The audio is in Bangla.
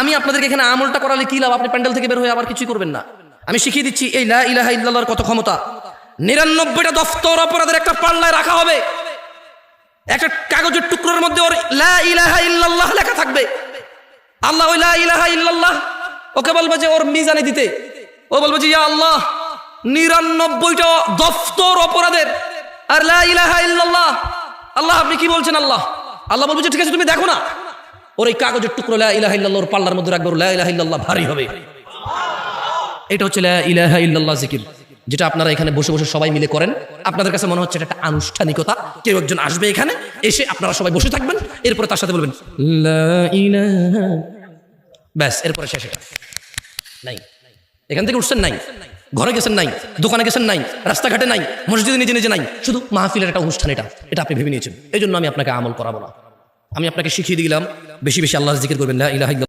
আমি আপনাদেরকে এখানে আমলটা করালে কি লাভ? আপনি প্যান্ডেল থেকে বের হয়ে আবার কিছুই করবেন না। আমি শিখিয়ে দিচ্ছি এই লা ইলাহা ইল্লাল্লাহর কত ক্ষমতা। 99টা দফতর অপরাধের একটা পাল্লায় রাখা হবে, একটা কাগজের টুকরোর মধ্যে ওর লা ইলাহা ইল্লাল্লাহ লেখা থাকবে। আল্লাহ ওই লা ইলাহা ইল্লাল্লাহ ওকে বলবে যে ওর মিজানে দিতে, ও বলবে যে ইয়া আল্লাহ 99টা দফতর অপরাধের আর লা ইলাহা ইল্লাল্লাহ। আল্লাহ আপনি কি বলছেন? আল্লাহ আল্লাহ বলবে যে ঠিক আছে তুমি দেখো না। ওর এই কাগজের টুকরো লা ইলাহা ইল্লাল্লাহ ওর পাল্লার মধ্যে রাখবে, ওর লা ইলাহা ইল্লাল্লাহ ভারী হবে। এটা হচ্ছে লা ইলাহা ইল্লাল্লাহ জিকির, যেটা আপনারা এখানে বসে বসে সবাই মিলে করেন। আপনাদের কাছে মনে হচ্ছে এটা একটা আনুষ্ঠানিকতা, কেউ একজন আসবে এখানে, এসে আপনারা সবাই বসে থাকবেন, এরপরে তার সাথে বলবেন লা ইলাহা, ব্যাস, এরপরে শেষ। নাই, এখান থেকে উঠছেন নাই, ঘরে গেছেন নাই, দোকানে গেছেন নাই, রাস্তাঘাটে নাই, মসজিদে নিজে নিজে নাই, শুধু মাহফিলের একটা অনুষ্ঠান। এটা আপনি ভেবে নিয়েছেন। এই জন্য আমি আপনাকে আমল করাবো না, আমি আপনাকে শিখিয়ে দিলাম বেশি বেশি আল্লাহর জিকির করবেন, লা ইলাহা ইল্লাল্লাহ।